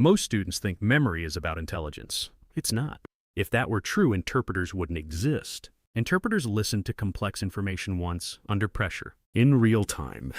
Most students think memory is about intelligence. It's not. If that were true, interpreters wouldn't exist. Interpreters listen to complex information once, under pressure, in real time,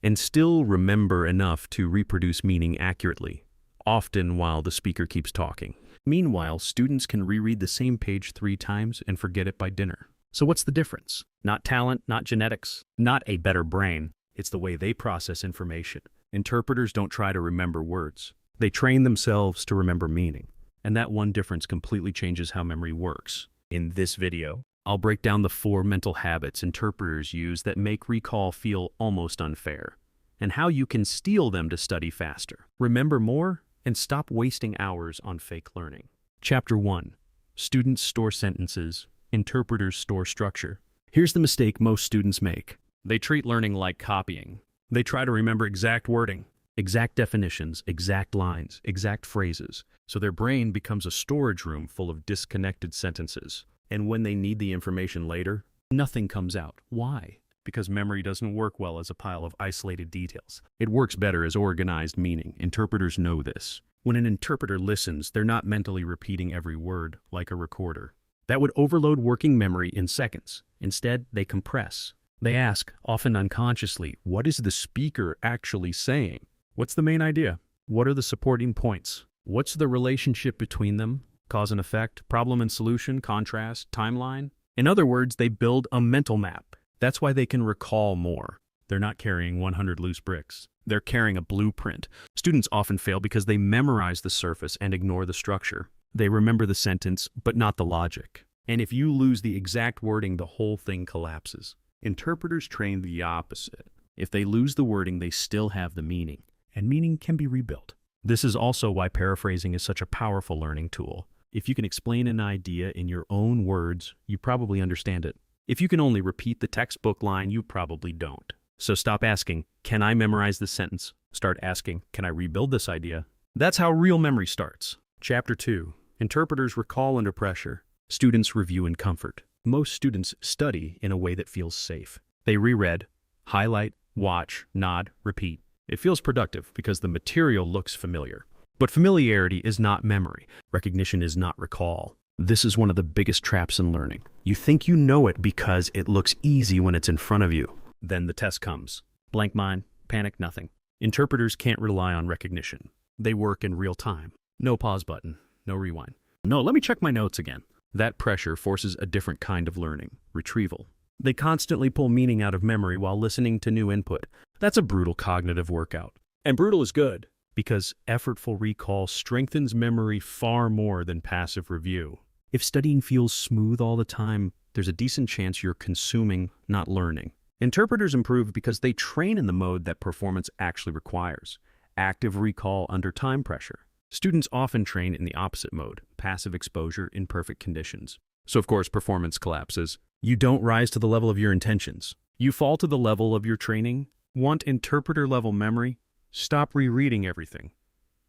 and still remember enough to reproduce meaning accurately, often while the speaker keeps talking. Meanwhile, students can reread the same page 3 times and forget it by dinner. So what's the difference? Not talent, not genetics, not a better brain. It's the way they process information. Interpreters don't try to remember words. They train themselves to remember meaning. And that one difference completely changes how memory works. In this video, I'll break down the 4 mental habits interpreters use that make recall feel almost unfair, and how you can steal them to study faster, remember more, and stop wasting hours on fake learning. Chapter 1. Students store sentences, interpreters store structure. Here's the mistake most students make. They treat learning like copying. They try to remember exact wording, exact definitions, exact lines, exact phrases, so their brain becomes a storage room full of disconnected sentences. And when they need the information later, nothing comes out. Why? Because memory doesn't work well as a pile of isolated details. It works better as organized meaning. Interpreters know this. When an interpreter listens, they're not mentally repeating every word like a recorder. That would overload working memory in seconds. Instead, they compress. They ask, often unconsciously, what is the speaker actually saying? What's the main idea? What are the supporting points? What's the relationship between them? Cause and effect, problem and solution, contrast, timeline. In other words, they build a mental map. That's why they can recall more. They're not carrying 100 loose bricks. They're carrying a blueprint. Students often fail because they memorize the surface and ignore the structure. They remember the sentence, but not the logic. And if you lose the exact wording, the whole thing collapses. Interpreters train the opposite. If they lose the wording, they still have the meaning, and meaning can be rebuilt. This is also why paraphrasing is such a powerful learning tool. If you can explain an idea in your own words, you probably understand it. If you can only repeat the textbook line, you probably don't. So stop asking, can I memorize this sentence? Start asking, can I rebuild this idea? That's how real memory starts. Chapter 2. Interpreters recall under pressure. Students review in comfort. Most students study in a way that feels safe. They reread, highlight, watch, nod, repeat. It feels productive because the material looks familiar. But familiarity is not memory. Recognition is not recall. This is one of the biggest traps in learning. You think you know it because it looks easy when it's in front of you. Then the test comes. Blank mind, panic, nothing. Interpreters can't rely on recognition. They work in real time. No pause button, no rewind. No, let me check my notes again. That pressure forces a different kind of learning, retrieval. They constantly pull meaning out of memory while listening to new input. That's a brutal cognitive workout. And brutal is good, because effortful recall strengthens memory far more than passive review. If studying feels smooth all the time, there's a decent chance you're consuming, not learning. Interpreters improve because they train in the mode that performance actually requires, active recall under time pressure. Students often train in the opposite mode, passive exposure in perfect conditions. So of course, performance collapses. You don't rise to the level of your intentions. You fall to the level of your training. Want interpreter-level memory? Stop rereading everything.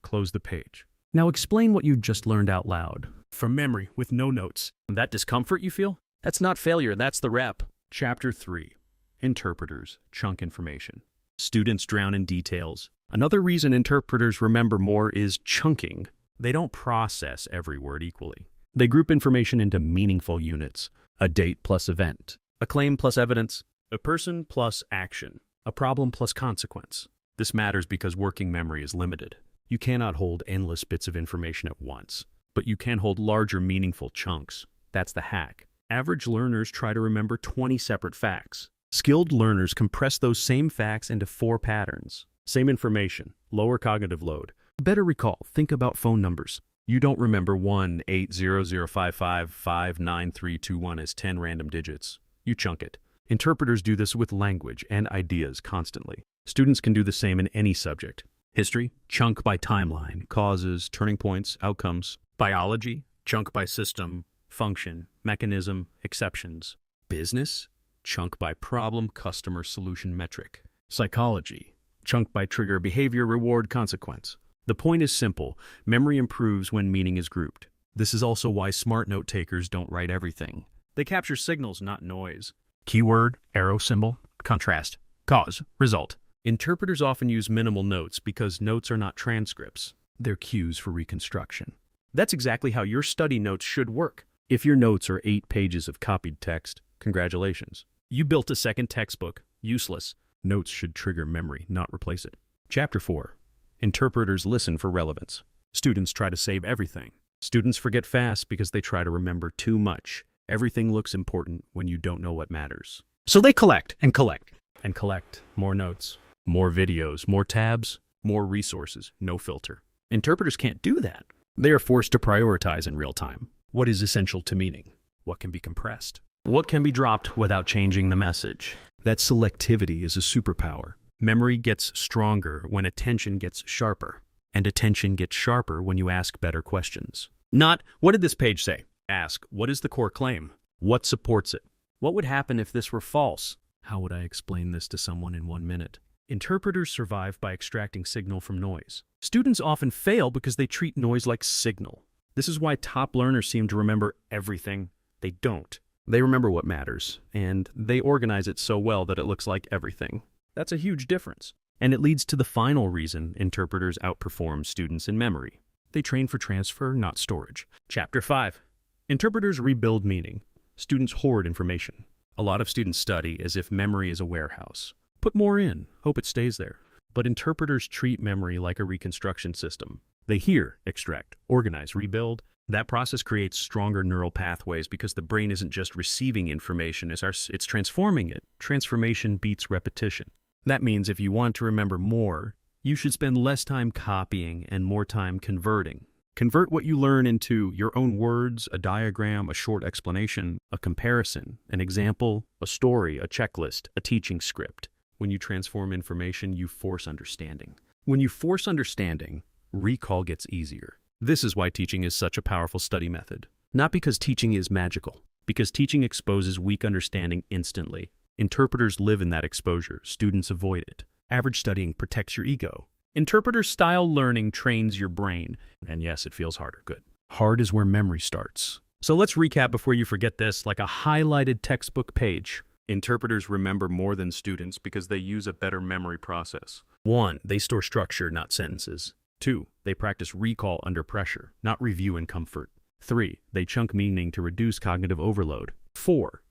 Close the page. Now explain what you just learned out loud. From memory, with no notes. That discomfort you feel? That's not failure, that's the rep. Chapter 3. Interpreters chunk information. Students drown in details. Another reason interpreters remember more is chunking. They don't process every word equally. They group information into meaningful units. A date plus event. A claim plus evidence. A person plus action. A problem plus consequence. This matters because working memory is limited. You cannot hold endless bits of information at once, but you can hold larger, meaningful chunks. That's the hack. Average learners try to remember 20 separate facts. Skilled learners compress those same facts into 4 patterns. Same information, lower cognitive load. Better recall, think about phone numbers. You don't remember 1-800-555-59321 as 10 random digits. You chunk it. Interpreters do this with language and ideas constantly. Students can do the same in any subject. History, chunk by timeline, causes, turning points, outcomes. Biology, chunk by system, function, mechanism, exceptions. Business, chunk by problem, customer, solution, metric. Psychology, chunk by trigger, behavior, reward, consequence. The point is simple. Memory improves when meaning is grouped. This is also why smart note takers don't write everything. They capture signals, not noise. Keyword, arrow symbol, contrast, cause, result. Interpreters often use minimal notes because notes are not transcripts. they're cues for reconstruction. That's exactly how your study notes should work. If your notes are 8 pages of copied text, congratulations. You built a second textbook. Useless. Notes should trigger memory, not replace it. Chapter 4. Interpreters listen for relevance. Students try to save everything. Students forget fast because they try to remember too much. Everything looks important when you don't know what matters. So they collect and collect and collect more notes, more videos, more tabs, more resources, no filter. Interpreters can't do that. They are forced to prioritize in real time. What is essential to meaning? What can be compressed? What can be dropped without changing the message? That selectivity is a superpower. Memory gets stronger when attention gets sharper. And attention gets sharper when you ask better questions. Not, what did this page say? Ask, what is the core claim? What supports it? What would happen if this were false? How would I explain this to someone in 1 minute? Interpreters survive by extracting signal from noise. Students often fail because they treat noise like signal. This is why top learners seem to remember everything. They don't. They remember what matters, and they organize it so well that it looks like everything. That's a huge difference. And it leads to the final reason interpreters outperform students in memory. They train for transfer, not storage. Chapter 5. Interpreters rebuild meaning. Students hoard information. A lot of students study as if memory is a warehouse. Put more in, hope it stays there. But interpreters treat memory like a reconstruction system. They hear, extract, organize, rebuild. That process creates stronger neural pathways because the brain isn't just receiving information, it's transforming it. Transformation beats repetition. That means if you want to remember more, you should spend less time copying and more time converting. Convert what you learn into your own words, a diagram, a short explanation, a comparison, an example, a story, a checklist, a teaching script. When you transform information, you force understanding. When you force understanding, recall gets easier. This is why teaching is such a powerful study method. Not because teaching is magical, because teaching exposes weak understanding instantly. Interpreters live in that exposure. Students avoid it. Average studying protects your ego. Interpreter-style learning trains your brain. And yes, it feels harder. Good. Hard is where memory starts. So let's recap before you forget this, like a highlighted textbook page. Interpreters remember more than students because they use a better memory process. 1. They store structure, not sentences. 2. They practice recall under pressure, not review in comfort. 3. They chunk meaning to reduce cognitive overload. 4.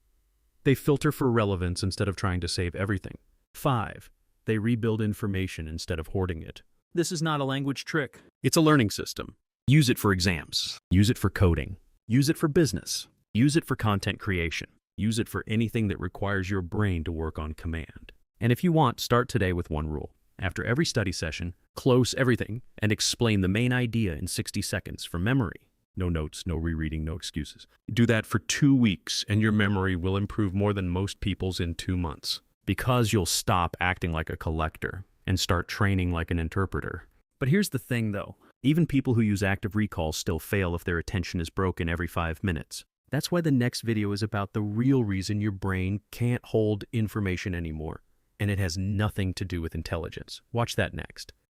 They filter for relevance instead of trying to save everything. 5. They rebuild information instead of hoarding it. This is not a language trick. It's a learning system. Use it for exams. Use it for coding. Use it for business. Use it for content creation. Use it for anything that requires your brain to work on command. And if you want, start today with one rule. After every study session, close everything and explain the main idea in 60 seconds from memory. No notes, no rereading, no excuses. Do that for 2 weeks and your memory will improve more than most people's in 2 months. Because you'll stop acting like a collector and start training like an interpreter. But here's the thing though. Even people who use active recall still fail if their attention is broken every 5 minutes. That's why the next video is about the real reason your brain can't hold information anymore. And it has nothing to do with intelligence. Watch that next.